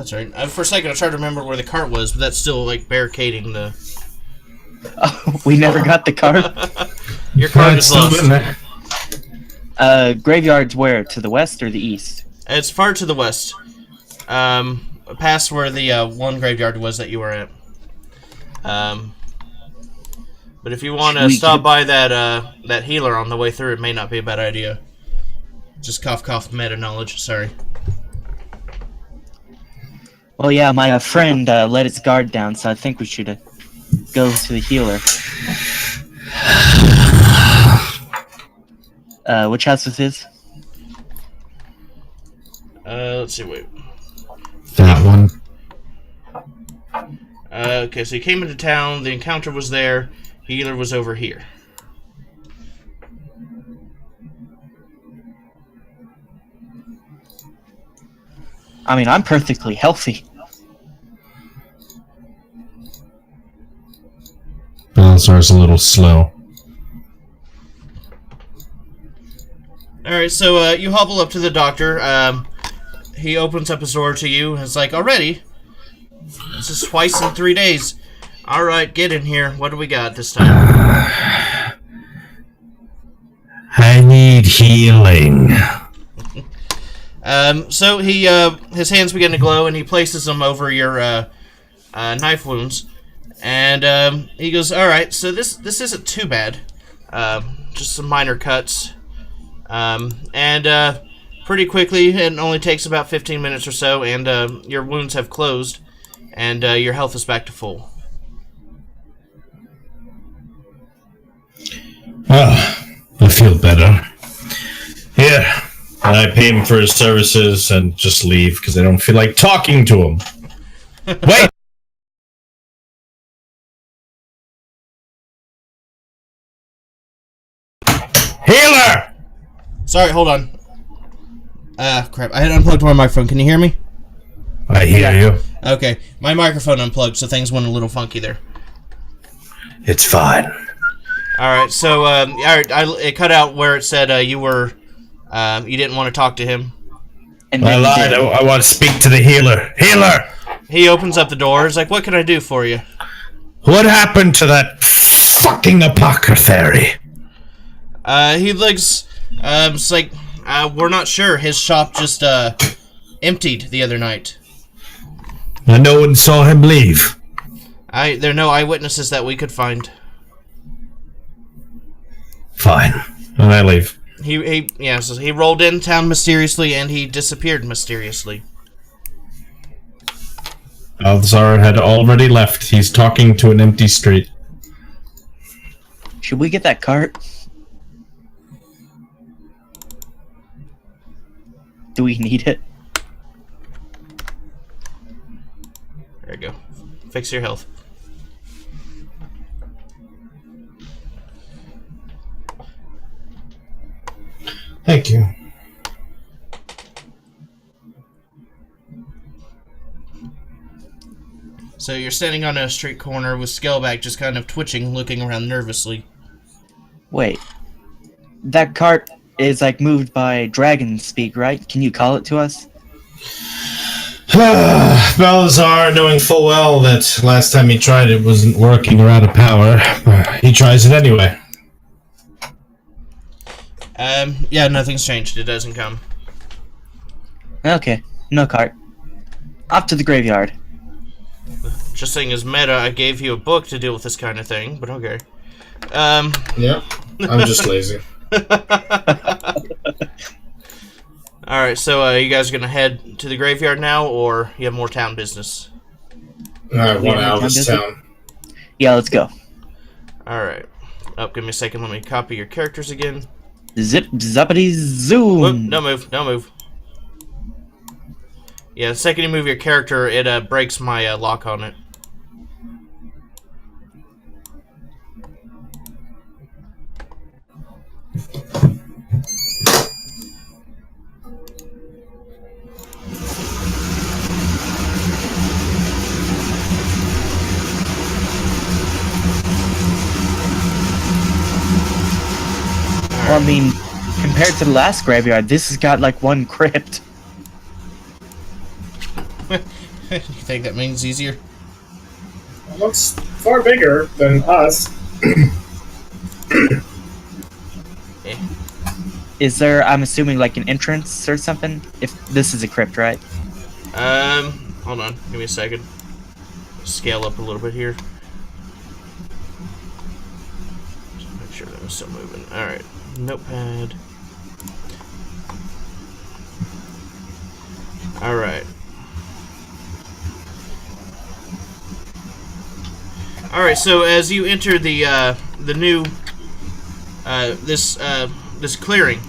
that's right. For a second, I tried to remember where the cart was, but that's still, like, barricading the... Oh, we never got the cart? Your cart is lost. Graveyard's where? To the west or the east? It's far to the west. Past where the one graveyard was that you were at. But if you want to stop by that healer on the way through, it may not be a bad idea. Just cough, cough, meta knowledge. Sorry. Well, yeah, my friend let his guard down, so I think we should go to the healer. Which house was his? Let's see, wait. That one. Okay, so you came into town, the encounter was there, healer was over here. I mean, I'm perfectly healthy. Balazar's a little slow. Alright, so you hobble up to the doctor. He opens up his door to you and is like, already? This is twice in 3 days. Alright, get in here. What do we got this time? I need healing. So he, his hands begin to glow and he places them over your, knife wounds. And, he goes, alright, so this isn't too bad. Just some minor cuts. Pretty quickly, it only takes about 15 minutes or so, and, your wounds have closed, and, your health is back to full. Oh, I feel better. Here, I pay him for his services and just leave, because I don't feel like talking to him. Wait! Healer! Sorry, hold on. Crap, I had unplugged my microphone. Can you hear me? I hear you. Okay, my microphone unplugged, so things went a little funky there. It's fine. Alright, so, it cut out where it said, you didn't want to talk to him. And I lied. I want to speak to the healer. Healer! He opens up the door. He's like, what can I do for you? What happened to that fucking apothecary? He looks, it's like, we're not sure. His shop just, emptied the other night. And no one saw him leave. There are no eyewitnesses that we could find. Fine. And I leave. So he rolled in town mysteriously and he disappeared mysteriously. Balthazar had already left. He's talking to an empty street. Should we get that cart? Do we need it? There you go. Fix your health. Thank you. So you're standing on a street corner with Scaleback just kind of twitching, looking around nervously. Wait. That cart is like moved by dragon speak, right? Can you call it to us? Balthazar, knowing full well that last time he tried it wasn't working or out of power, he tries it anyway. Yeah, nothing's changed. It doesn't come. Okay, no cart. Off to the graveyard. Just saying as meta, I gave you a book to deal with this kind of thing, but okay. Yeah, I'm just lazy. Alright, so you guys are gonna head to the graveyard now, or you have more town business? I want out of this town. Yeah, let's go. Alright. Oh, give me a second, let me copy your characters again. Zip, zappity, zoom! Whoop, don't move, don't move. Yeah, the second you move your character, it breaks my lock on it. Well, I mean, compared to the last graveyard, this has got like one crypt. You think that means easier? Well, it's far bigger than us. Is there, I'm assuming, like an entrance or something? If this is a crypt, right? Hold on. Give me a second. Scale up a little bit here. Just make sure that was still moving. Alright. Notepad. Alright. Alright, so as you enter the new, this clearing,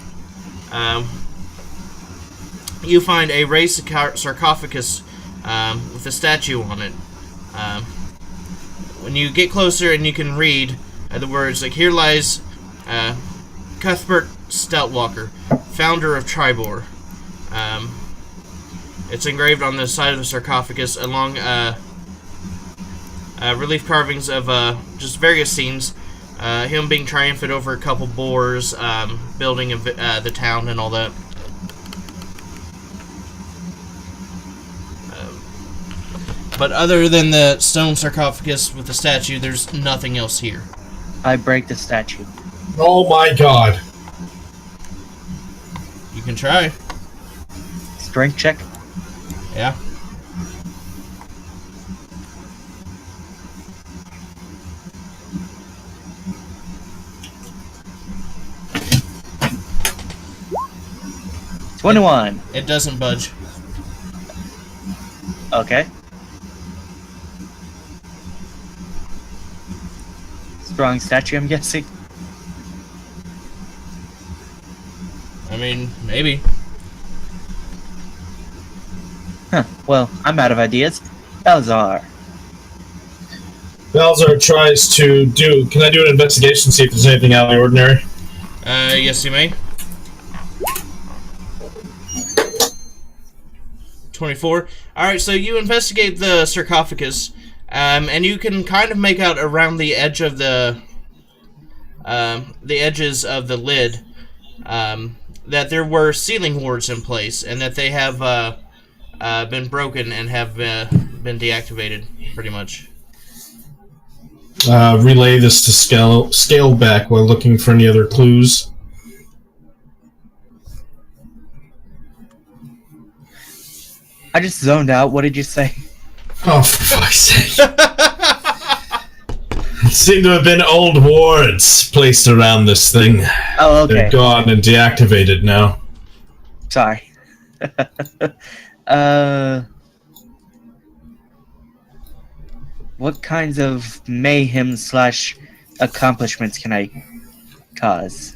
you find a raised sarcophagus with a statue on it. When you get closer and you can read the words, like, here lies Cuthbert Stoutwalker, founder of Tribor. It's engraved on the side of the sarcophagus along relief carvings of just various scenes. Him being triumphant over a couple boars, building the town and all that. But other than the stone sarcophagus with the statue, there's nothing else here. I break the statue. Oh my god. You can try. Strength check. Yeah. $21. It doesn't budge. Okay. Strong statue, I'm guessing. I mean, maybe. Huh. Well, I'm out of ideas. Balzar. Balzar tries to do... Can I do an investigation, see if there's anything out of the ordinary? Yes, you may. 24. Alright, so you investigate the sarcophagus, and you can kind of make out around the edge of the edges of the lid, that there were ceiling wards in place, and that they have been broken and have been deactivated, pretty much. Relay this to scale back while looking for any other clues. I just zoned out. What did you say? Oh, for fuck's sake. It seemed to have been old wards placed around this thing. Oh, okay. They're gone and deactivated now. Sorry. What kinds of mayhem / accomplishments can I cause?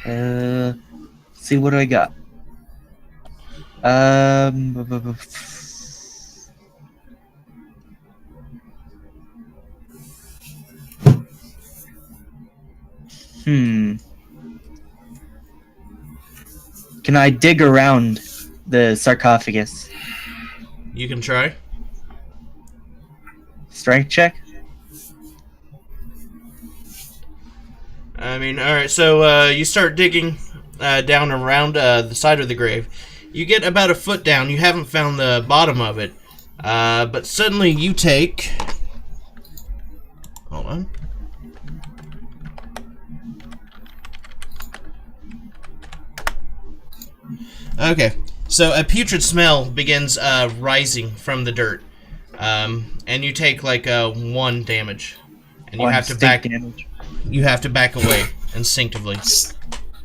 See, what do I got? Can I dig around the sarcophagus? You can try. Strength check? I mean, alright, so you start digging down around the side of the grave. You get about a foot down. You haven't found the bottom of it. But suddenly you take... Hold on. Okay, so a putrid smell begins rising from the dirt. And you take like 1 damage. And you have to back damage. You have to back away instinctively.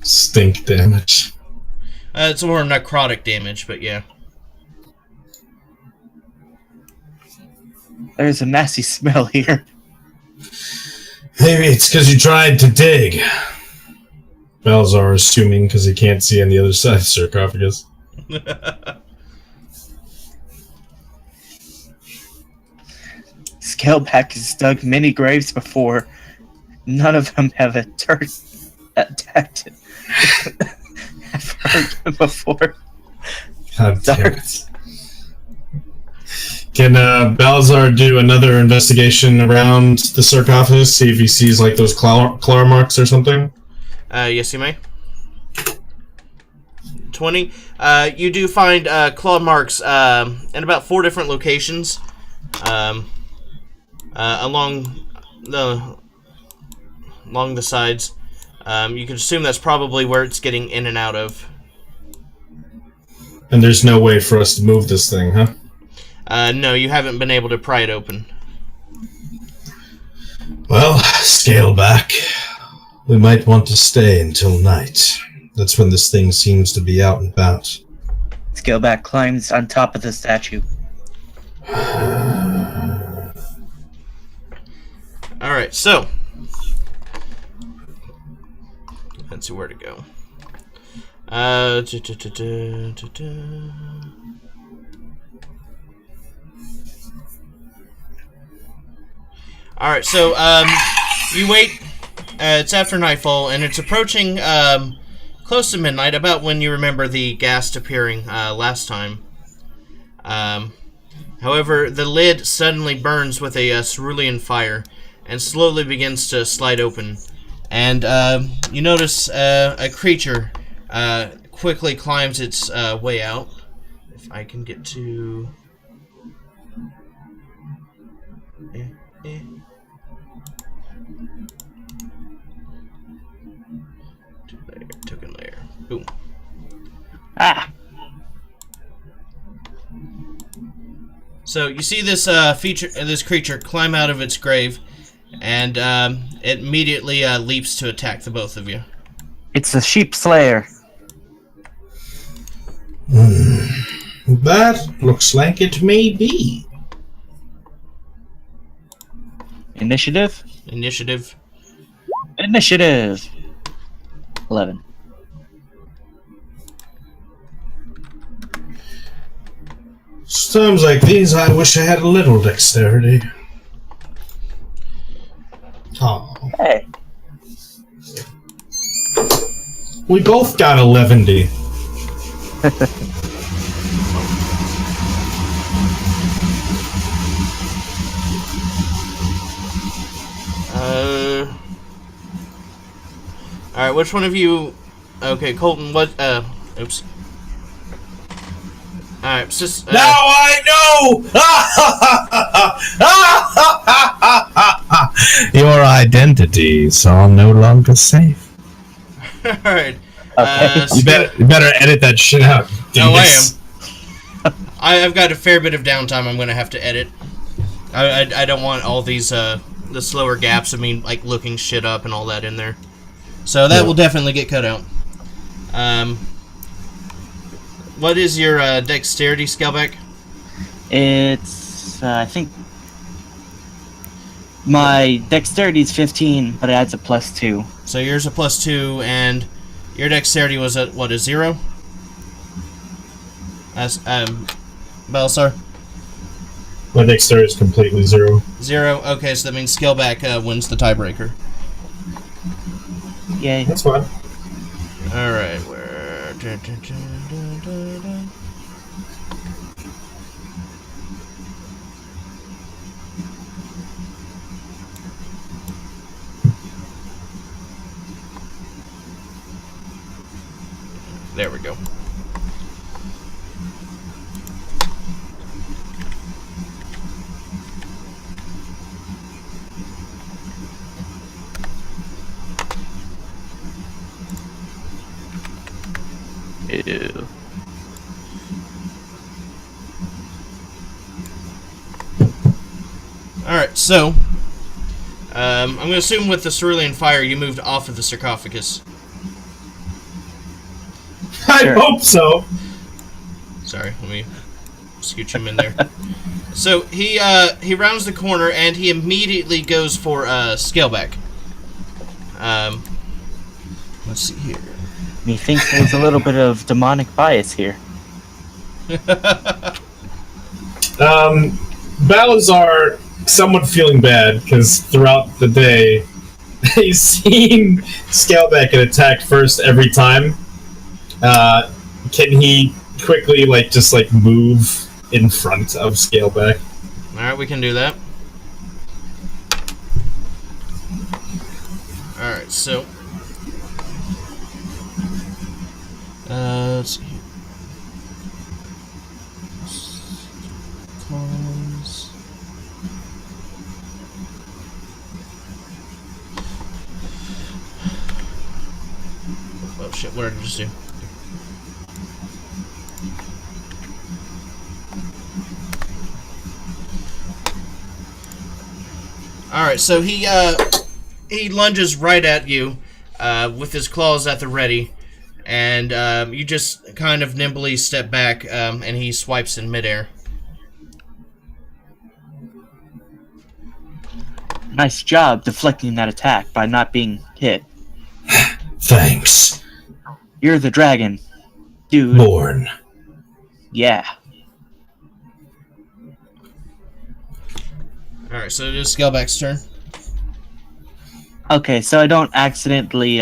Stink damage. It's more necrotic damage, but yeah. There's a nasty smell here. Maybe it's because you tried to dig. Balzar assuming because he can't see on the other side of the sarcophagus. Scaleback has dug many graves before. None of them have attacked it. I've heard them before. God damn it. Can Balzar do another investigation around the sarcophagus, see if he sees like those claw marks or something? Yes, you may. 20. You do find claw marks in about 4 different locations along the sides. You can assume that's probably where it's getting in and out of. And there's no way for us to move this thing, huh? No, you haven't been able to pry it open. Well, scale back. We might want to stay until night. That's when this thing seems to be out and about. Scaleback climbs on top of the statue. Alright, so. Let's see where to go. Alright, so, you wait. It's after nightfall, and it's approaching, close to midnight, about when you remember the ghast appearing, last time. However, the lid suddenly burns with a cerulean fire, and slowly begins to slide open. And, you notice, a creature, quickly climbs its, way out. If I can get to... Token layer. Boom. So you see this this creature climb out of its grave, and it immediately leaps to attack the both of you. It's a sheep slayer. That looks like it may be. Initiative? Initiative. 11. Times like these, I wish I had a little dexterity. Oh. Hey. We both got 11D. Alright, which one of you... Okay, Colton, what... Oops. Alright, just... Now I know! Your identities are no longer safe. Alright. Okay. You better edit that shit out. No, I am. I've got a fair bit of downtime I'm going to have to edit. I don't want all these, the slower gaps of me, like, looking shit up and all that in there. So that will definitely get cut out. What is your dexterity, Scaleback? It's, I think... My dexterity is 15, but it adds a +2. So yours a +2, and your dexterity was at, what, a 0? As, Balasar? My dexterity is completely 0. 0? Okay, so that means Scaleback wins the tiebreaker. Yay. That's fine. Alright, where... There we go. Ew. Alright, so... I'm going to assume with the cerulean fire you moved off of the sarcophagus. I hope so. Sorry, let me scooch him in there. So he rounds the corner and he immediately goes for Scaleback. Let's see here. Methinks there's a little bit of demonic bias here. Balazar, somewhat feeling bad because throughout the day he's seen Scaleback get attacked first every time. Can he quickly, just move in front of Scaleback? Alright, we can do that. Alright, so... let's see here. shit, what did I just do? Alright, so he lunges right at you with his claws at the ready, and you just kind of nimbly step back, and he swipes in midair. Nice job deflecting that attack by not being hit. Thanks. You're the dragon, dude. Born. Yeah. Alright, so it is Scaleback's turn. Okay, so I don't accidentally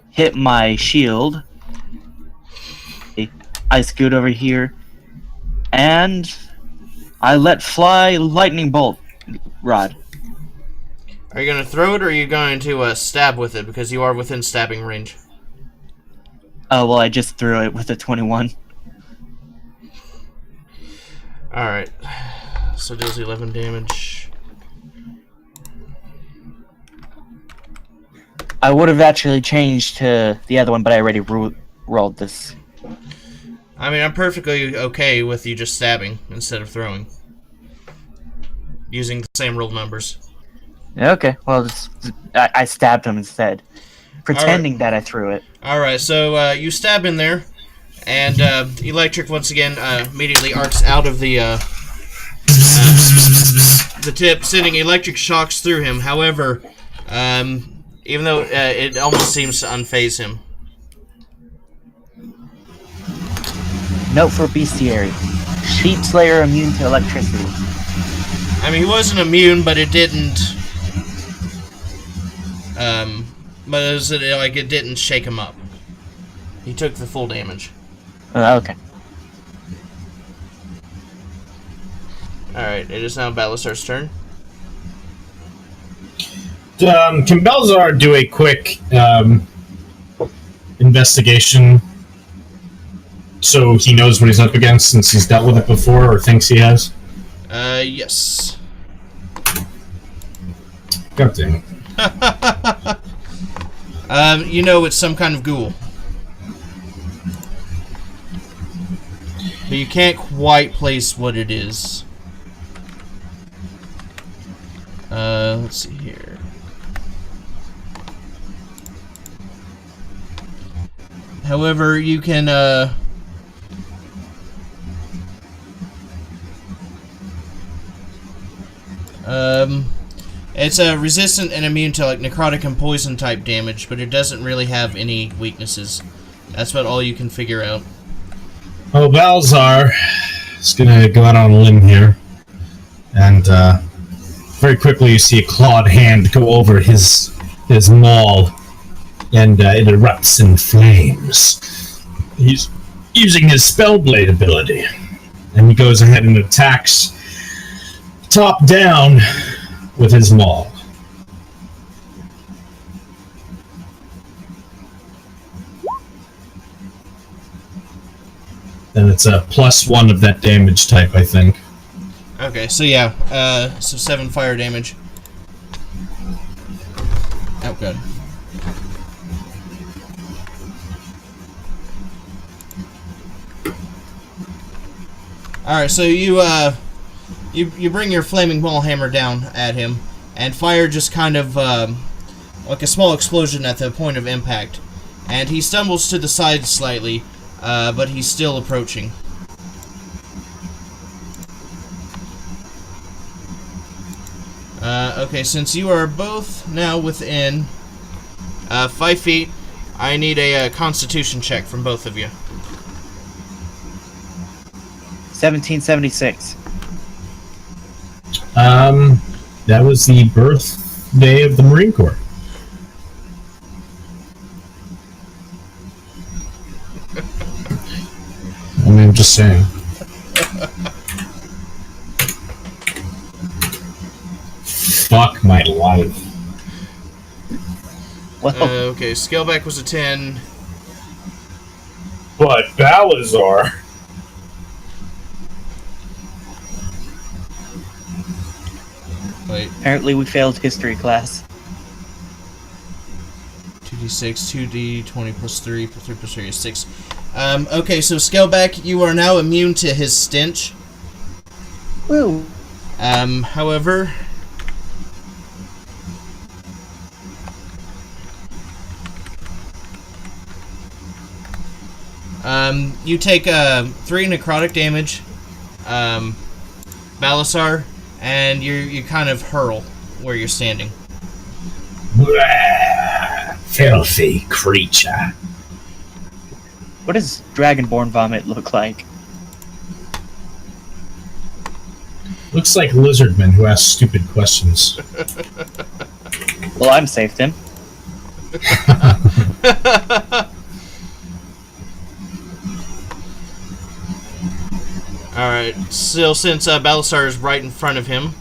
hit my shield. I scoot over here, and I let fly lightning bolt rod. Are you going to throw it, or are you going to stab with it, because you are within stabbing range? Oh, well, I just threw it with a 21. Alright. So it deals 11 damage. I would have actually changed to the other one, but I already rolled this. I mean, I'm perfectly okay with you just stabbing instead of throwing. Using the same roll numbers. Okay, well, I stabbed him instead. Pretending that I threw it. Alright, so you stab in there, and Electric once again immediately arcs out of the tip, sending electric shocks through him. However, even though it almost seems to unfaze him. Note for bestiary. Sheep Slayer immune to electricity. I mean, he wasn't immune, but it didn't... but it was, like, it didn't shake him up. He took the full damage. Okay. Alright, it is now Balasar's turn. Can Balzar do a quick investigation so he knows what he's up against since he's dealt with it before or thinks he has? Yes. God damn it. You know it's some kind of ghoul. But you can't quite place what it is. Let's see here. However, you can, it's resistant and immune to like necrotic and poison type damage, but it doesn't really have any weaknesses. That's about all you can figure out. Oh, Balzar is gonna go out on a limb here, and very quickly you see a clawed hand go over his maul, and it erupts in flames. He's using his Spellblade ability, and he goes ahead and attacks top down with his maul. And it's a +1 of that damage type, I think. Okay, so yeah, so 7 fire damage. Oh, good. Alright, so you bring your flaming ball hammer down at him, and fire just kind of, like a small explosion at the point of impact. And he stumbles to the side slightly, but he's still approaching. Okay, since you are both now within 5 feet, I need a Constitution check from both of you. 1776. That was the birthday of the Marine Corps. I mean, I'm just saying. Fuck my life. Well, Okay, Scaleback was a 10. But Balazar. Wait, apparently we failed history class. 2d6. 1d6, 2d20 plus 3, plus 3 plus 3 is 6. Okay, so Scaleback, you are now immune to his stench. Woo. However... you take 3 necrotic damage, Balasar, and you kind of hurl where you're standing. Filthy creature. What does Dragonborn vomit look like? Looks like lizardmen who ask stupid questions. Well, I'm safe then. Alright, still since Balasar is right in front of him.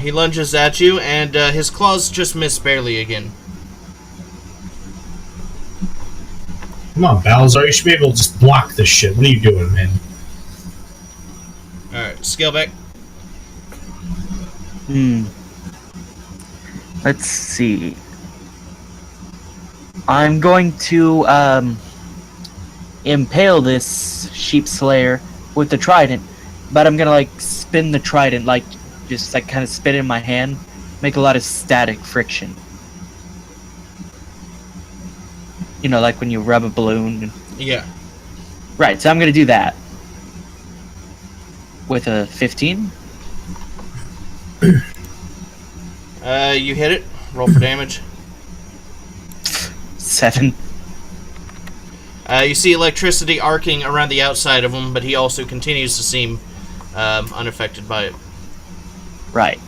He lunges at you, and his claws just miss barely again. Come on, Balazar, you should be able to just block this shit. What are you doing, man? Alright, Scaleback. Let's see. I'm going to impale this sheep slayer with the trident, but I'm gonna like spin the trident, like just like kind of spin it in my hand, make a lot of static friction. You know, like when you rub a balloon. Yeah. Right, so I'm gonna do that with a 15. You hit it. Roll for damage. 7. You see electricity arcing around the outside of him, but he also continues to seem unaffected by it. Right.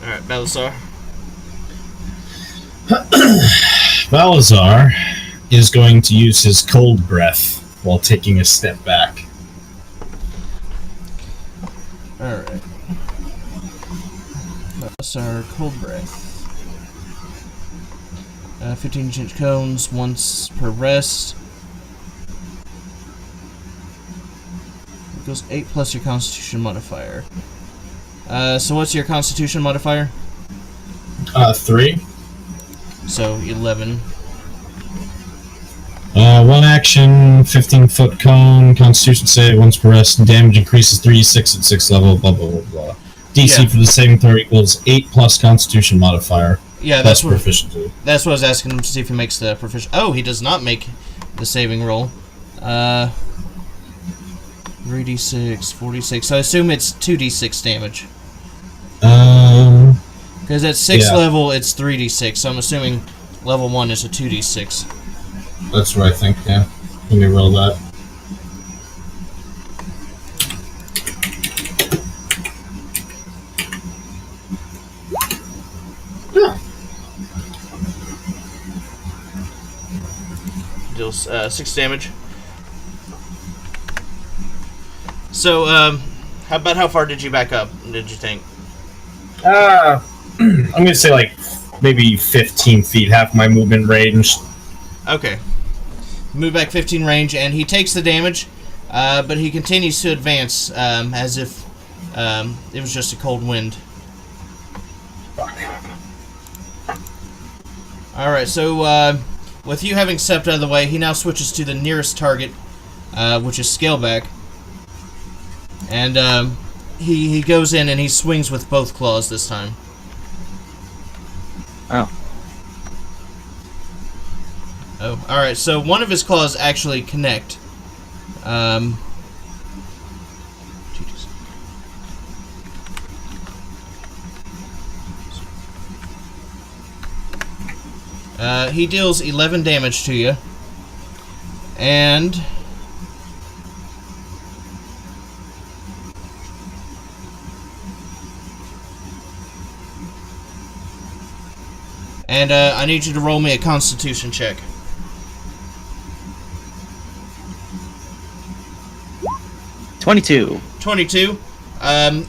Alright, Balasar. Balazar is going to use his cold breath while taking a step back. Alright. Balasar, cold breath. 15-inch cones, once per rest. It goes 8 plus your constitution modifier. So what's your constitution modifier? 3. So 11. One action, 15-foot cone, constitution save, once per rest, damage increases 3d6 at 6th level, blah blah blah blah. DC for the saving throw equals 8 plus constitution modifier. Yeah, plus that's what, proficiency. That's what I was asking him to see if he makes the proficiency. Oh, he does not make the saving roll. 3d6, 46. So I assume it's 2d6 damage. Because at 6th level, it's 3d6. So I'm assuming level 1 is a 2d6. That's what I think, yeah. Let me roll that. Yeah. Deals 6 damage. So, how far did you back up, did you think? I'm gonna say like maybe 15 feet, half my movement range. Okay. Move back 15 range, and he takes the damage, but he continues to advance as if it was just a cold wind. Alright, so with you having stepped out of the way, he now switches to the nearest target, which is Scaleback. And he goes in and he swings with both claws this time. Oh. Oh, alright, so one of his claws actually connect. He deals 11 damage to you. And I need you to roll me a Constitution check. 22. 22.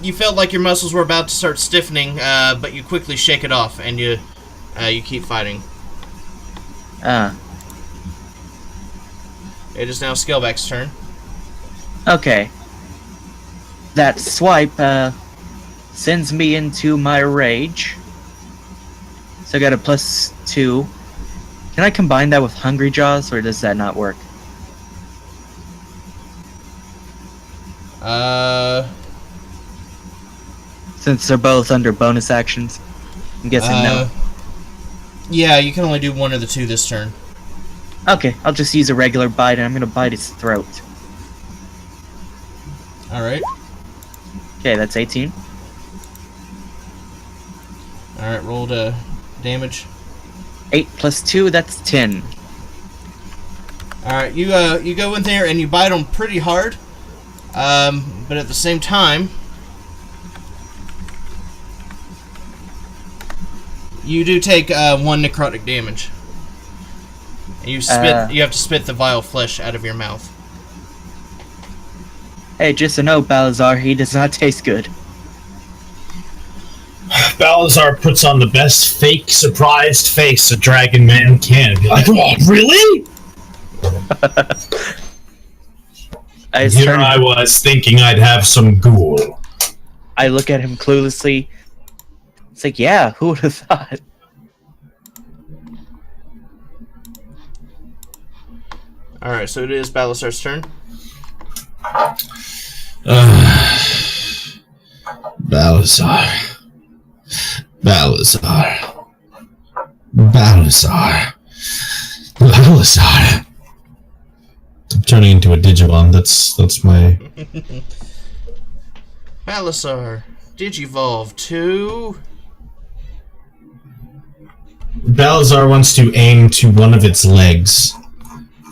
You felt like your muscles were about to start stiffening, but you quickly shake it off, and you keep fighting. It is now Scaleback's turn. Okay. That swipe sends me into my rage. So I got a +2. Can I combine that with Hungry Jaws, or does that not work? Since they're both under bonus actions, I'm guessing no. Yeah, you can only do one of the two this turn. Okay, I'll just use a regular bite, and I'm gonna bite its throat. Alright. Okay, that's 18. Alright, roll to damage. 8 + 2, that's 10. Alright, you go in there and you bite them pretty hard. But at the same time, you do take 1 necrotic damage. And you spit. You have to spit the vile flesh out of your mouth. Hey, just a note, Balazar, he does not taste good. Balazar puts on the best fake surprised face a dragon man can. Be like, oh, really? Here I was thinking I'd have some ghoul. I look at him cluelessly. It's like, yeah, who would have thought? Alright, so it is Balazar's turn. Balazar. Balazar. Balazar. Balazar. I'm turning into a Digimon. That's my... Balazar, Digivolve to... Balazar wants to aim to one of its legs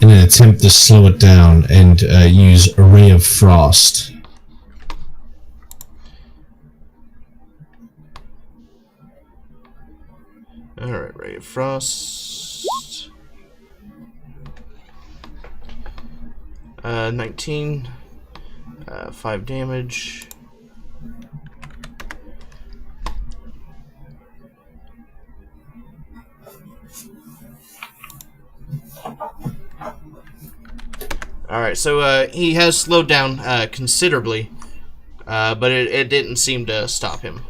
in an attempt to slow it down and use a Ray of Frost. Alright, Ray of Frost. 19. 5 damage. Alright, so he has slowed down considerably, but it didn't seem to stop him.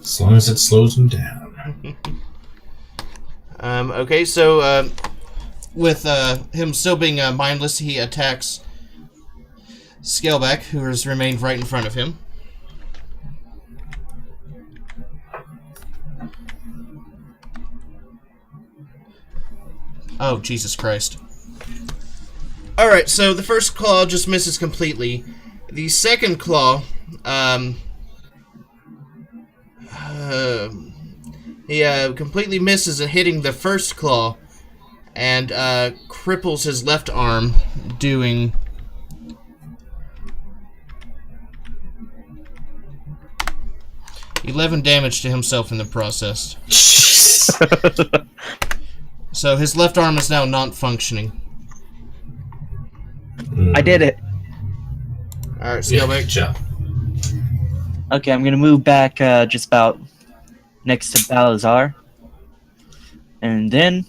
As long as it slows him down. Okay, so with him still being mindless, he attacks Scaleback, who has remained right in front of him. Oh, Jesus Christ. Alright, so the first claw just misses completely. The second claw, he completely misses at hitting the first claw and cripples his left arm, doing 11 damage to himself in the process. So his left arm is now not functioning. I did it. Alright, Scaleback. Job. Okay, I'm gonna move back just about next to Balazar. And then...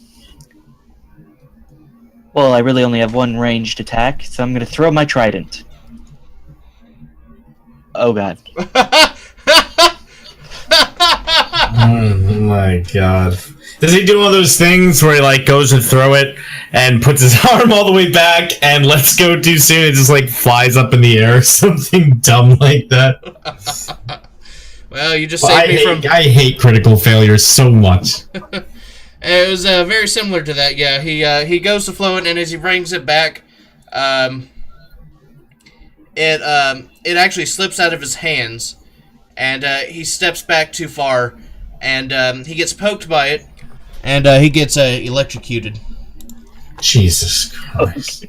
Well, I really only have one ranged attack, so I'm gonna throw my trident. Oh god. Oh my god. Does he do one of those things where he like goes to throw it and puts his arm all the way back and lets go too soon and just like flies up in the air or something dumb like that? Well, you just saved me from... I hate critical failures so much. It was very similar to that, yeah. He goes to flow it, and as he brings it back, it actually slips out of his hands, and he steps back too far, and he gets poked by it, and he gets electrocuted. Jesus Christ.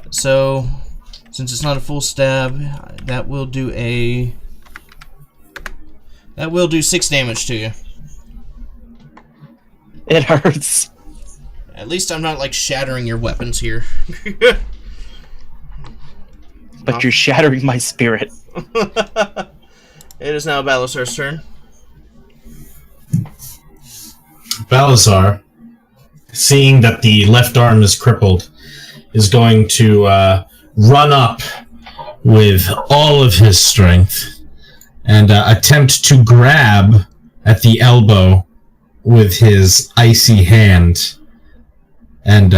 So, since it's not a full stab, that will do 6 damage to you. It hurts. At least I'm not, like, shattering your weapons here. but you're shattering my spirit. It is now Balasar's turn. Balasar, seeing that the left arm is crippled, is going to run up with all of his strength and attempt to grab at the elbow with his icy hand and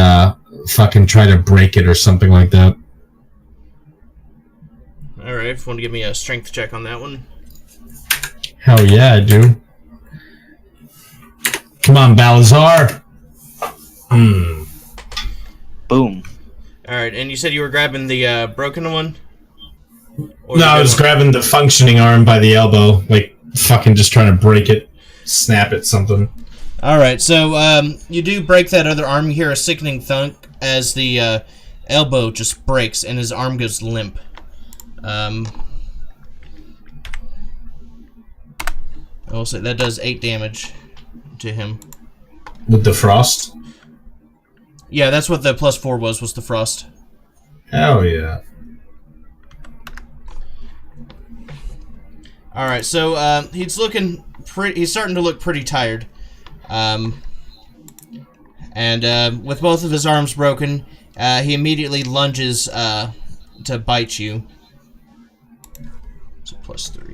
fucking try to break it or something like that. Alright, if you want to give me a strength check on that one. Hell yeah, I do. Come on, Balazar. Boom. Alright, and you said you were grabbing the broken one? Or No, I was grabbing the functioning arm by the elbow, like fucking just trying to break it, snap it, something. Alright, so you do break that other arm. You hear a sickening thunk as the elbow just breaks and his arm goes limp. I will say that does 8 damage to him. With the frost? Yeah, that's what the +4 was the frost. Hell yeah. Alright, so he's starting to look pretty tired. And with both of his arms broken, he immediately lunges to bite you. So +3.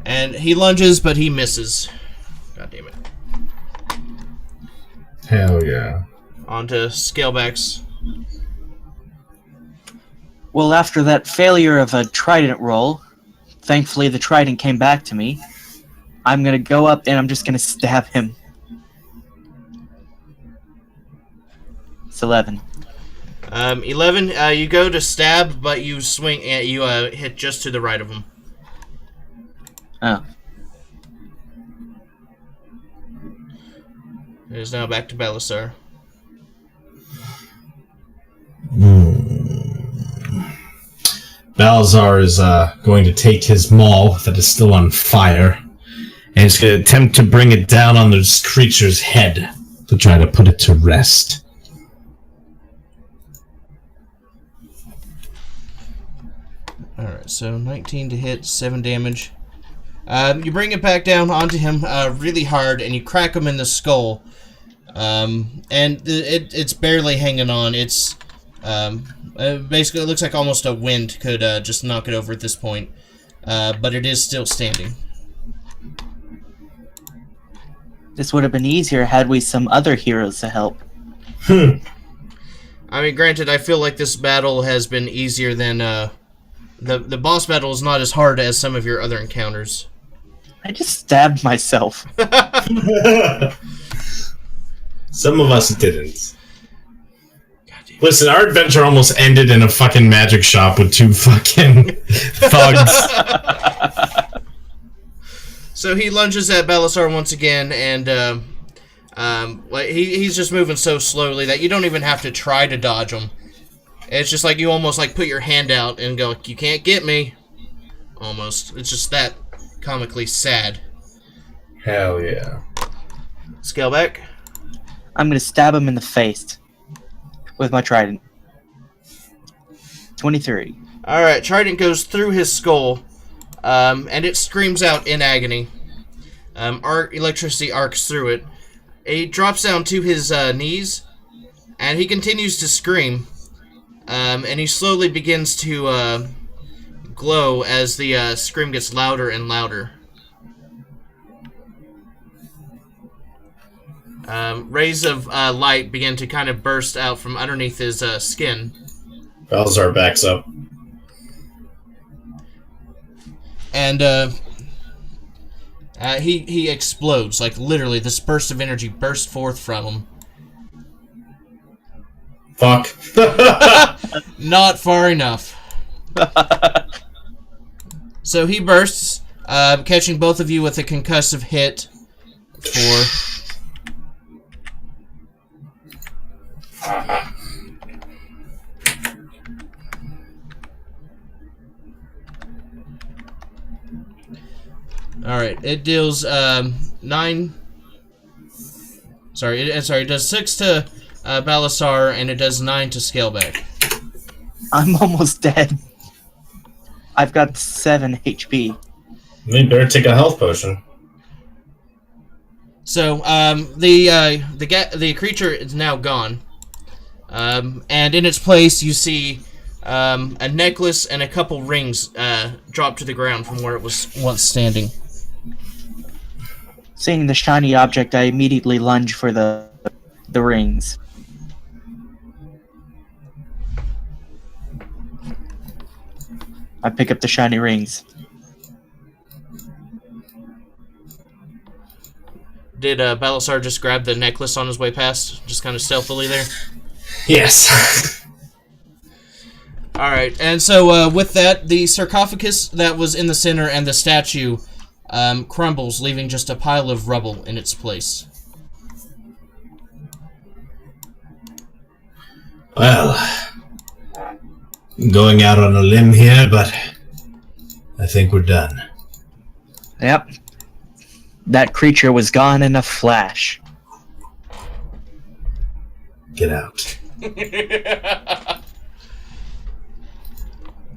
And he lunges, but he misses. God damn it. Hell yeah. On to Scalebacks. Well, after that failure of a trident roll, thankfully the trident came back to me. I'm gonna go up and I'm just gonna stab him. It's 11. 11, you go to stab, but you swing, you hit just to the right of him. Oh. It is now back to Balasar. Balazar is going to take his maul that is still on fire, and he's going to attempt to bring it down on this creature's head to try to put it to rest. Alright, so 19 to hit, 7 damage. You bring it back down onto him really hard, and you crack him in the skull. And it's barely hanging on. It's basically, it looks like almost a wind could just knock it over at this point. But it is still standing. This would have been easier had we some other heroes to help. I mean, granted, I feel like this battle has been easier than the boss battle is not as hard as some of your other encounters. I just stabbed myself. Some of us didn't. Listen, our adventure almost ended in a fucking magic shop with 2 fucking thugs. So he lunges at Balasar once again, and like he's just moving so slowly that you don't even have to try to dodge him. It's just like you almost like put your hand out and go, "You can't get me." Almost. It's just that comically sad. Hell yeah. Scale back. I'm gonna stab him in the face with my trident. 23. Alright, Trident goes through his skull, and it screams out in agony. Electricity arcs through it. He drops down to his knees, and he continues to scream. And he slowly begins to glow as the scream gets louder and louder. Rays of light begin to kind of burst out from underneath his skin. Balazar backs up. And he explodes. Like, literally, this burst of energy bursts forth from him. Fuck. Not far enough. So he bursts, catching both of you with a concussive hit for... Alright, it deals 9, Sorry, it does 6 to Balasar, and it does 9 to Scaleback. I'm almost dead. I've got 7 HP. You better take a health potion. So, the creature is now gone. And in its place, you see a necklace and a couple rings drop to the ground from where it was once standing. Seeing the shiny object, I immediately lunge for the rings. I pick up the shiny rings. Did Balasar just grab the necklace on his way past? Just kind of stealthily there? Yes. Alright, and so with that, the sarcophagus that was in the center and the statue crumbles, leaving just a pile of rubble in its place. Well, going out on a limb here, but I think we're done. Yep. That creature was gone in a flash. Get out.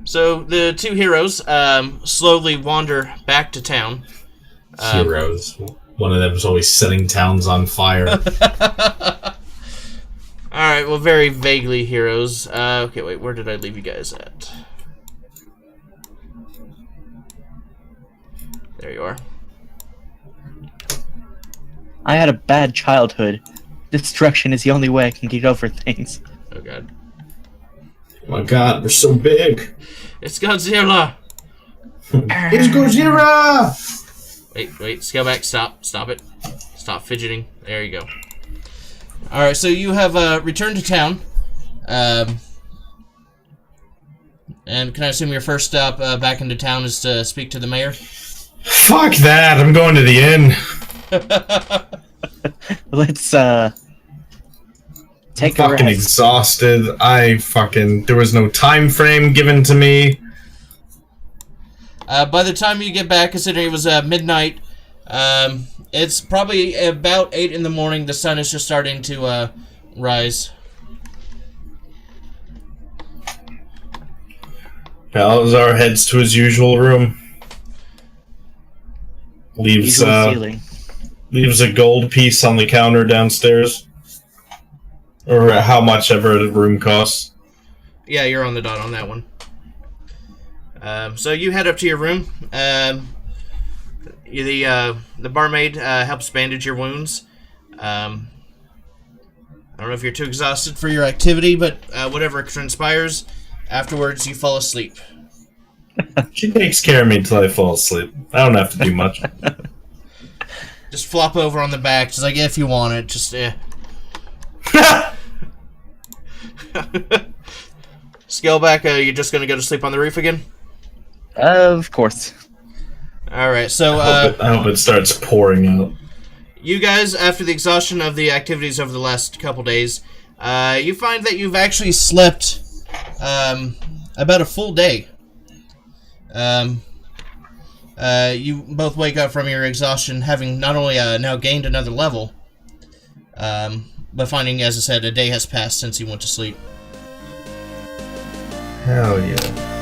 So the two heroes slowly wander back to town. Heroes. One of them is always setting towns on fire. Alright, well, very vaguely heroes. Okay, wait, where did I leave you guys at? There you are. I had a bad childhood. Destruction is the only way I can get over things. Oh god. Oh my god, we're so big. It's Godzilla! It's Godzilla! Wait, scale back, stop it. Stop fidgeting. There you go. Alright, so you have returned to town. And can I assume your first stop back into town is to speak to the mayor? Fuck that, I'm going to the inn. Let's take I'm a fucking rest. exhausted. There was no time frame given to me. By the time you get back, considering it was midnight, it's probably about 8 in the morning. The sun is just starting to rise. Balazar heads to his usual room. Leaves Ceiling. leaves a gold piece on the counter downstairs. Or how much ever the room costs. Yeah, you're on the dot on that one. So you head up to your room. The barmaid helps bandage your wounds. I don't know if you're too exhausted for your activity, but whatever transpires, afterwards you fall asleep. She takes care of me until I fall asleep. I don't have to do much. Just flop over on the back, just like, if you want it, just, Scaleback, you're just gonna go to sleep on the roof again? Of course. Alright, so, I hope it starts pouring out. you guys, after the exhaustion of the activities over the last couple days, you find that you've actually slept, about a full day. You both wake up from your exhaustion having not only now gained another level, but finding, as I said, a day has passed since you went to sleep. Hell yeah.